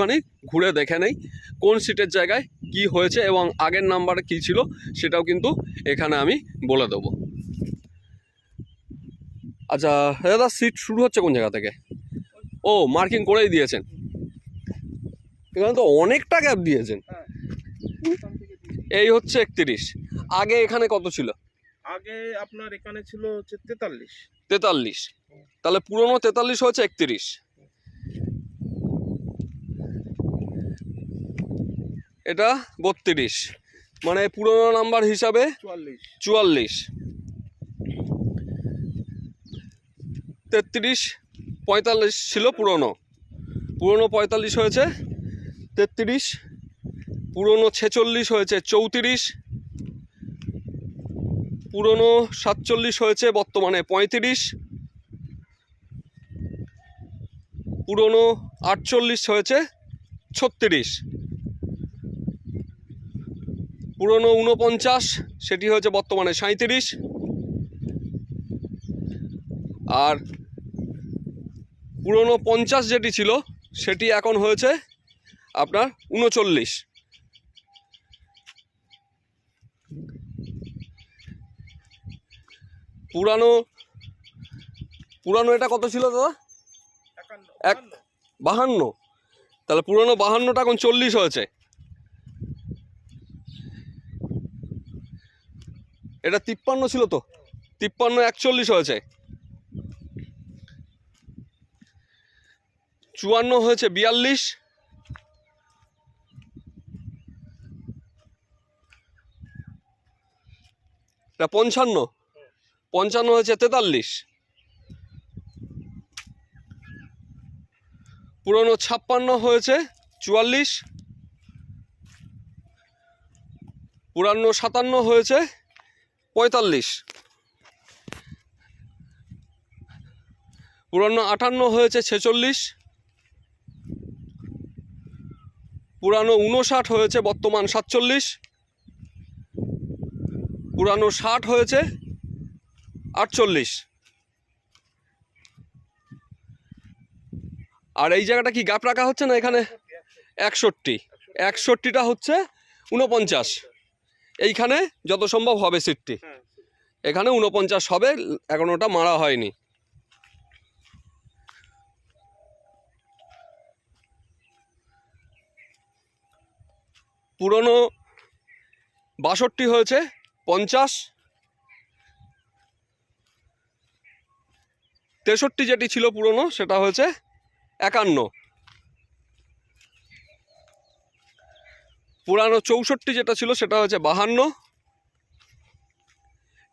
একটুখানি ঘুরে দেখে নেই কোন সিটের জায়গায় কি হয়েছে এবং আগের নাম্বারে কি ছিল সেটাও কিন্তু এখানে আমি বলে দেবো। আচ্ছা দাদা, সিট শুরু হচ্ছে কোন জায়গা থেকে? ও, মার্কিং করেই দিয়েছেন। এখানে তো অনেকটা গ্যাপ দিয়েছেন। এই হচ্ছে 31। আগে এখানে কত ছিল? আগে আপনার এখানে ছিল হচ্ছে 43। 43, তাহলে পুরনো 43 হচ্ছে 31। এটা 32, মানে পুরনো নাম্বার হিসাবে 44। 33, 45 ছিল পুরনো 45 হয়েছে 33, পুরনো 46 হয়েছে 34, পুরনো 47 হয়েছে বর্তমানে 35, পুরনো 48 হয়েছে 36, পুরনো 49 সেটি হয়েছে বর্তমানে 37, আর পুরনো 50 যেটি ছিল সেটি এখন হয়েছে আপনার 39। পুরানো এটা কত ছিল দাদা? 52, তাহলে পুরনো 52টা এখন 40 হয়েছে। এটা 53 ছিল তো, 53 41 হয়েছে। 54 হয়েছে 42, এটা 55 হয়েছে 43, পুরনো 56 হয়েছে 44, পুরানো 57 হয়েছে 45, পুরানো 58 হয়েছে 46, পুরানো 59 হয়েছে বর্তমান 47, পুরানো 60 হয়েছে 48। আর এই জায়গাটা কি গ্যাপ রাখা হচ্ছে না এখানে? 61টা হচ্ছে 49। এইখানে যত সম্ভব হবে সিটটি, এখানে 49 হবে, এখন ওটা মারা হয়নি। পুরনো 62 হয়েছে 50, 63 যেটি ছিল পুরনো সেটা হয়েছে 51, পুরানো 64 যেটা ছিল সেটা হচ্ছে 52।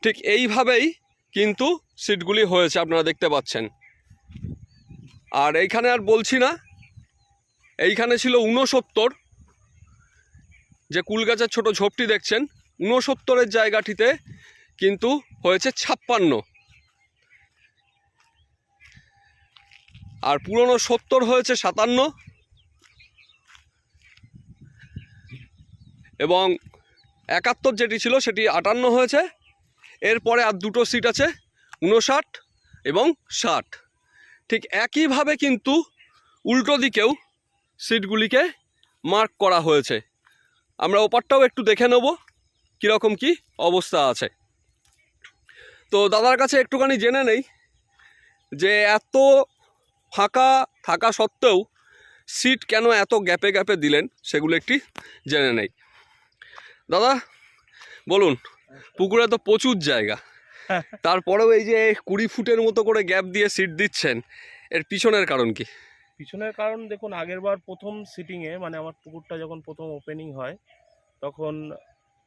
ঠিক এইভাবেই কিন্তু সিটগুলি হয়েছে, আপনারা দেখতে পাচ্ছেন। আর এইখানে আর বলছি না, এইখানে ছিল 69, যে কুলগাছের ছোট ঝোপটি দেখছেন 69-এর জায়গাটিতে কিন্তু হয়েছে 56, আর পুরনো 70 হয়েছে 57, এবং 71 যেটি ছিল সেটি 58 হয়েছে। এরপরে আর দুটো সিট আছে 59 এবং 60। ঠিক একইভাবে কিন্তু উল্টো দিকেও সিটগুলিকে মার্ক করা হয়েছে। আমরা ওপারটাও একটু দেখে নেব কীরকম কি অবস্থা আছে। তো দাদার কাছে একটুখানি জেনে নেই যে এত ফাঁকা থাকা সত্ত্বেও সিট কেন এত গ্যাপে গ্যাপে দিলেন, সেগুলো একটি জেনে নেই। দাদা বলুন, পুকুরে তো প্রচুর জায়গা, তারপরেও এই যে 20 ফুটের মতো করে গ্যাপ দিয়ে সিট দিচ্ছেন, এর পিছনের কারণ কি? পিছনের কারণ দেখুন, আগেরবার প্রথম সিটিংয়ে মানে আমার পুকুরটা যখন প্রথম ওপেনিং হয় তখন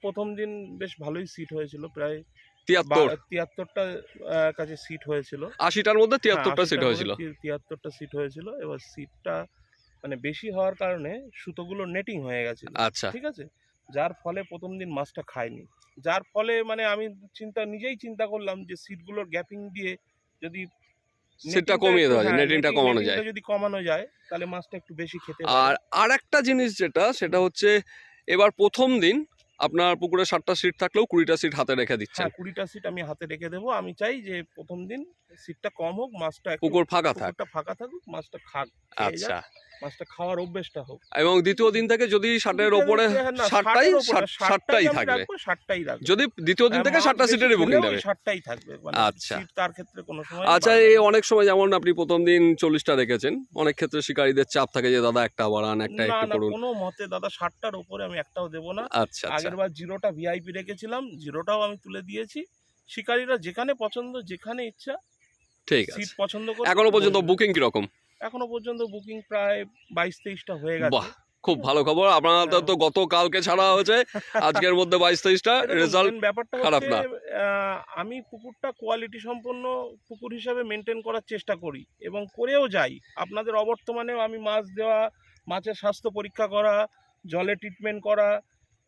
প্রথম দিন বেশ ভালোই সিট হয়েছিল, প্রায় 73টা কাছে সিট হয়েছিল। 80টার মধ্যে 73টা সিট হয়েছিল। 73টা সিট হয়েছিল। এবার সিটটা মানে বেশি হওয়ার কারণে সুতোগুলো নেটিং হয়ে গেছে। আচ্ছা, ঠিক আছে, যার ফলে প্রথম দিন মাছটা খায়নি। যার ফলে মানে আমি নিজেই চিন্তা করলাম যে সিটগুলোর গ্যাপিং দিয়ে যদি সিটটা কমিয়ে দেওয়া যায়, নেটিংটা কমানো যায়, যদি কমানো যায় তাহলে মাছটা একটু বেশি খেতে পারে। আর আরেকটা জিনিস যেটা, সেটা হচ্ছে এবার প্রথম দিন আপনার পুকুরে 7টা সিট থাকলেও 20টা সিট হাতে রেখে দিচ্ছেন। 20টা সিট আমি হাতে রেখে দেবো। আমি চাই যে প্রথম দিন সিটটা কম হোক, মাছটা পুকুর ফাঁকা থাক, ফাঁকা থাকুক, মাছটা খাক। আচ্ছা, মাছটা খাওয়ার অভ্যেসটা হোক। এবং দ্বিতীয় দিন থেকে যদি 60-এর ওপরে 60টাই থাকবে, 60টাই রাখবো। যদি দ্বিতীয় দিন থেকে 60টা সিটেরই বুকিং থাকবে, 60টাই থাকবে। মানে আচ্ছা সিট তার ক্ষেত্রে কোনো সময় আচ্ছা। এই অনেক সময় যেমন আপনি প্রথম দিন 40টা রেখেছেন, অনেক ক্ষেত্রে শিকারীদের চাপ থাকে যে দাদা একটা বাড়ান, একটা একটু করুন। কোনো মতে দাদা 60টার উপরে আমি একটাও দেবো না। আচ্ছা আগেরবার 0টা ভিআইপি রেখেছিলাম, 0টাও আমি তুলে দিয়েছি। শিকারীরা যেখানে পছন্দ, যেখানে ইচ্ছা ঠিক আছে। সিট পছন্দ করে। এখনো পর্যন্ত বুকিং কিরকম? এখনো পর্যন্ত বুকিং প্রায় 22-23টা হয়ে গেছে। বাহ, খুব ভালো খবর। আপনাদের তো গতকালকে ছাড়া হয়েছে, আজকের মধ্যে 22-23টা, রেজাল্ট ব্যাপারটা খারাপ না। আমি পুকুরটা কোয়ালিটি সম্পন্ন পুকুর হিসাবে মেনটেন করার চেষ্টা করি এবং করেও যাই। আপনাদের অবর্তমানেও আমি মাছ দেওয়া, মাছের স্বাস্থ্য পরীক্ষা করা, জলে ট্রিটমেন্ট করা,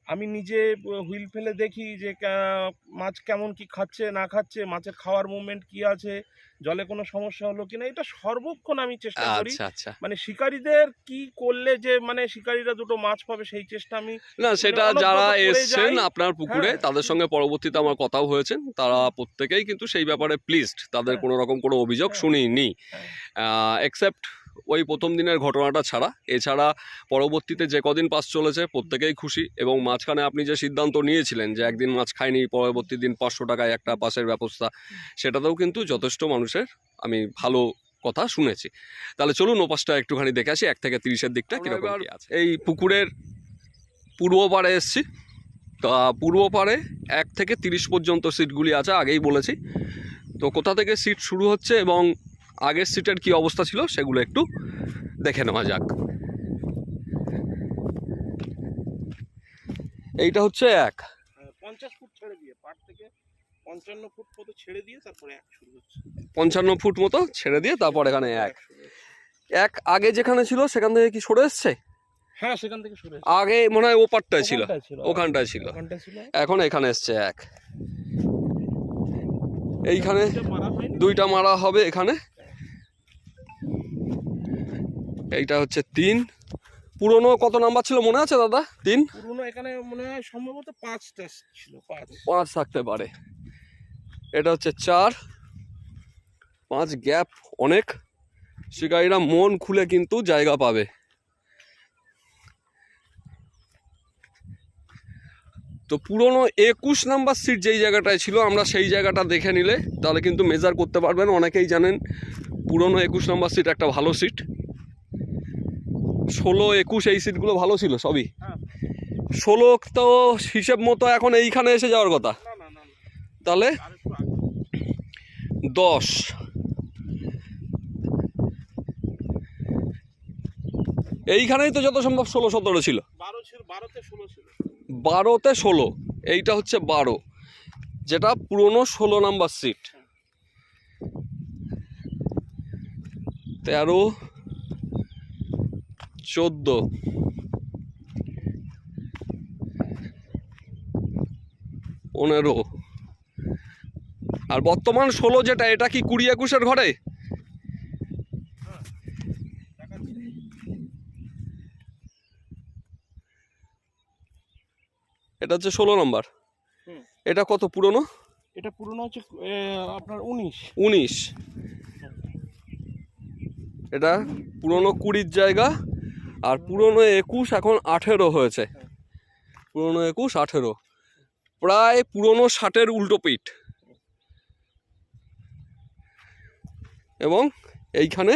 আমি নিজে হুইল ফেলে দেখি যে মাছ কেমন কি খাচ্ছে না খাচ্ছে, মাছের খাওয়ার মুভমেন্ট কি আছে, জলে কোনো সমস্যা হলো কিনা, এটা সর্বক্ষণ আমি চেষ্টা করি। আচ্ছা। মানে শিকারীদের কি করলে যে মানে শিকারীরা দুটো মাছ পাবে সেই চেষ্টা আমি না, সেটা যারা এসছেন আপনার পুকুরে হ্যাঁ। তাদের সঙ্গে পরবর্তীতে আমার কথাও হয়েছে, তারা প্রত্যেকেই কিন্তু সেই ব্যাপারে প্লিজড, তাদের কোনো রকম কোনো অভিযোগ শুনিনি, এক্সেপ্ট ওই প্রথম দিনের ঘটনাটা ছাড়া। এছাড়া পরবর্তীতে যে কদিন পাস চলেছে প্রত্যেকেই খুশি। এবং মাঝখানে আপনি যে সিদ্ধান্ত নিয়েছিলেন যে একদিন মাছ খায়নি, পরবর্তী দিন 500 টাকায় একটা পাসের ব্যবস্থা, সেটাতেও কিন্তু যথেষ্ট মানুষের আমি ভালো কথা শুনেছি। তাহলে চলুন ওপাশটা একটুখানি দেখে আসি, 1 থেকে 30-এর দিকটা কীরকম কি আছে। এই পুকুরের পূর্ব পাড়ে এসছি। তা পূর্ব পাড়ে 1 থেকে 30 পর্যন্ত সিটগুলি আছে, আগেই বলেছি। তো কোথা থেকে সিট শুরু হচ্ছে এবং আগের সিটের কি অবস্থা ছিল সেগুলো একটু দেখে নেওয়া যাক। এইটা হচ্ছে 1 50 ফুট ছেড়ে দিয়ে, পাড় থেকে 55 ফুট মতো ছেড়ে দিয়ে তারপরে 1 শুরু হচ্ছে। 55 ফুট মতো ছেড়ে দিয়ে তারপর এখানে 1 আগে যেখানে ছিল সেখান থেকে কি সরে এসছে? হ্যাঁ, সেখান থেকে সরে এসছে। আগে মনে হয় ওপারটায় ছিল, ওখানটায় ছিল, এখন এখানে এসছে 1। এইখানে 2টা মারা হবে এখানে। এইটা হচ্ছে 3। পুরনো কত নাম্বার ছিল মনে আছে দাদা? 3 পুরনো এখানে মনে হয় সম্ভবত 5টা ছিল, 5 থাকতে পারে। এটা হচ্ছে 4, 5 গ্যাপ অনেক। শিকারীরা মন খুলে কিন্তু জায়গা পাবে। তো পুরনো 21 নাম্বার সিট যেই জায়গাটায় ছিল, আমরা সেই জায়গাটা দেখে নিলে তাহলে কিন্তু মেজার করতে পারবেন। অনেকেই জানেন পুরনো 21 নাম্বার সিট একটা ভালো সিট। 16, 21 এই সিটগুলো ভালো ছিল সবই। 16 তো হিসেব মতো এখন এইখানে এসে যাওয়ার কথা, তাহলে 10। এইখানেই তো যত সম্ভব 16-17 ছিল। 12-তে 16, এইটা হচ্ছে 12, যেটা পুরনো 16 নাম্বার সিট। 13, 14, 15, আর বর্তমান 16 যেটা, এটা কি 20-21-এর ঘরে? এটা হচ্ছে 16 নাম্বার। এটা কত পুরনো? এটা পুরনো হচ্ছে আপনার 19। এটা পুরনো 20-র জায়গা, আর পুরনো 21 এখন 18 হয়েছে। পুরনো 21, 18, প্রায় পুরনো 60-এর উল্টো পিঠ। এবং এইখানে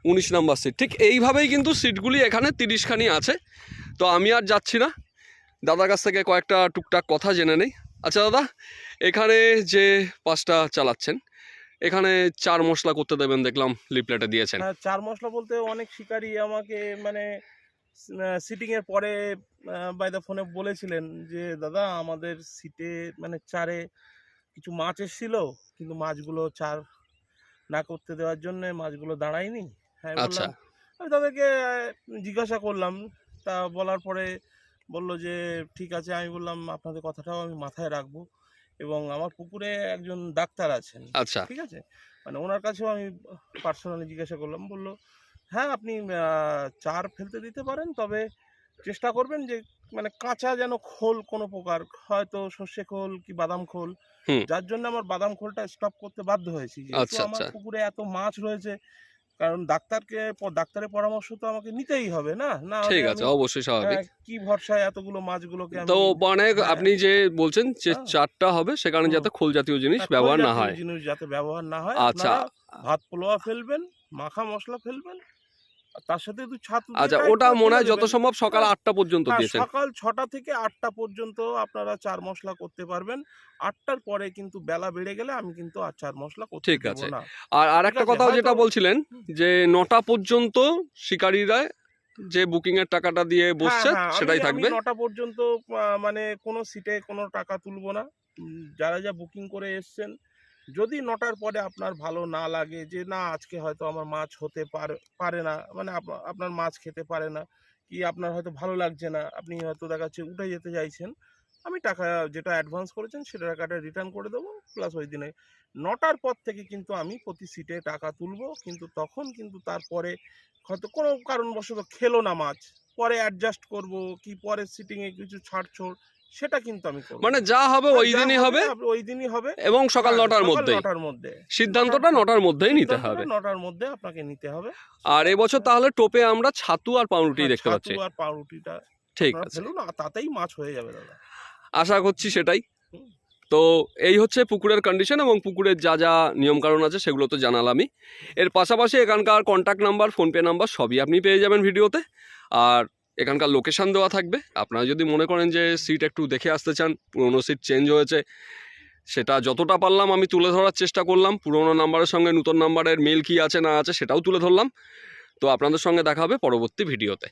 19 নাম্বার সিট। ঠিক এইভাবেই কিন্তু সিটগুলি এখানে 30খানি আছে। তো আমি আর যাচ্ছি না, দাদার কাছ থেকে কয়েকটা টুকটাক কথা জেনে নেই। আচ্ছা দাদা, এখানে যে 5টা চালাচ্ছেন, এখানে 4 মশলা করতে দেবেন দেখলাম লিফলেটে দিয়েছেন। 4 মশলা বলতে অনেক শিকারী আমাকে মানে সিটিংয়ের পরে বাই দ্য ফোনে বলেছিলেন যে দাদা আমাদের সিটে মানে 4-এ কিছু মাছ এসেছিল, কিন্তু মাছগুলো 4 না করতে দেওয়ার জন্য মাছগুলো দাঁড়ায়নি। হ্যাঁ, আচ্ছা, আমি তাদেরকে জিজ্ঞাসা করলাম, তা বলার পরে বলল যে ঠিক আছে। আমি বললাম আপনাদের কথাটাও আমি মাথায় রাখবো, এবং আমার পুকুরে একজন ডাক্তার আছেন, আচ্ছা, ঠিক আছে, মানে ওনার কাছেও আমি পার্সোনালি জিজ্ঞাসা করলাম। বললো হ্যাঁ আপনি 4 ফেলতে দিতে পারেন, তবে চেষ্টা করবেন যে মানে কাঁচা যেন খোল কোনো প্রকার, হয়তো সর্ষে খোল কি বাদাম খোল, যার জন্য আমার বাদাম খোলটা স্টপ করতে বাধ্য হয়েছি। যেহেতু আমার পুকুরে এত মাছ রয়েছে, কারণ ডাক্তারের পরামর্শ তো আমাকে নিতেই হবে না, না হলে ঠিক আছে, আমি, অবশ্যই স্বাভাবিক। কি ভরসায় এতগুলো মাছগুলোকে আমি, তো মানে হ্যাঁ, আপনি যে বলছেন যে হ্যাঁ, 4টা হবে, সেখানে হুম, যাতে খোল জাতীয় জিনিস খোল ব্যবহার না জাতীয় হয়। জিনিস যাতে ব্যবহার না হয়। আচ্ছা, আপনারা ভাত পোলোয়া ফেলবেন, মাখা মশলা ফেলবেন, আর তার সাথে একটু ছাতু দিয়ে আচ্ছা, টাইট ওটা করে মনে ফেলে হয় যত দেবেন। সম্ভব সকাল হ্যাঁ, 8টা পর্যন্ত হ্যাঁ, দিয়েছেন। সকাল 6টা থেকে 8টা পর্যন্ত আপনারা চার মশলা করতে পারবেন। 8টার পরে কিন্তু বেলা বেড়ে গেলে আমি কিন্তু আর চার মশলা করতে ঠিক দেব আছে। না। আর ঠিক একটা আছে, কথাও হয়তো, যেটা বলছিলেন হুম, যে 9টা পর্যন্ত শিকারীরা যে বুকিং এর টাকাটা দিয়ে হ্যাঁ, বসছে হ্যাঁ, সেটাই আমি থাকবে। 9টা পর্যন্ত মানে কোনো সিটে কোনো টাকা তুলবো না। যারা যা বুকিং করে এসছেন, যদি 9টার পরে আপনার ভালো না লাগে যে না আজকে হয়তো আমার মাছ হতে পারে না, মানে আপনার মাছ খেতে পারে না, কি আপনার হয়তো ভালো লাগছে না, আপনি হয়তো দেখা যাচ্ছে উঠে যেতে চাইছেন, আমি টাকা যেটা অ্যাডভান্স করেছেন সেটা টাকাটা রিটার্ন করে দেবো। প্লাস ওই দিনে 9টার পর থেকে কিন্তু আমি প্রতি সিটে টাকা তুলবো, কিন্তু তখন কিন্তু তারপরে হয়তো কোনো কারণবশত খেলো না মাছ, পরে অ্যাডজাস্ট করব, কি পরের সিটিংয়ে কিছু ছাড়ছাড়, সেটা কিন্তু আমি করব। মানে যা হবে হ্যাঁ, ওই যা দিনই হবে ওই দিনই হবে। এবং সকাল হ্যাঁ, 9টার সকাল মধ্যেই। 9টার মধ্যে। সিদ্ধান্তটা 9টার মধ্যেই নিতে হবে। 9টার মধ্যে আপনাকে নিতে হবে। আর এবছর তাহলে টোপে আমরা ছাতু আর পাউরুটি হ্যাঁ, দেখতে ছাতু পাচ্ছি। আর পাউরুটিটা ঠিক আপনারা আছে, ফেলুন, আর তাতেই মাছ হয়ে যাবে দাদা। আশা করছি সেটাই। হুম, তো এই হচ্ছে পুকুরের কন্ডিশন এবং পুকুরের যা যা নিয়মকানুন আছে সেগুলো তো জানালামই। এর পাশাপাশি এখানকার কন্ট্যাক্ট নাম্বার, ফোনপে নাম্বার সবই আপনি পেয়ে যাবেন ভিডিওতে। আর এখানকার লোকেশান দেওয়া থাকবে। আপনারা যদি মনে করেন যে সিট একটু দেখে আসতে চান, পুরোনো সিট চেঞ্জ হয়েছে, সেটা যতটা পারলাম আমি তুলে ধরার চেষ্টা করলাম। পুরোনো নাম্বারের সঙ্গে নতুন নাম্বারের মিল কী আছে না আছে সেটাও তুলে ধরলাম। তো আপনাদের সঙ্গে দেখা হবে পরবর্তী ভিডিওতে।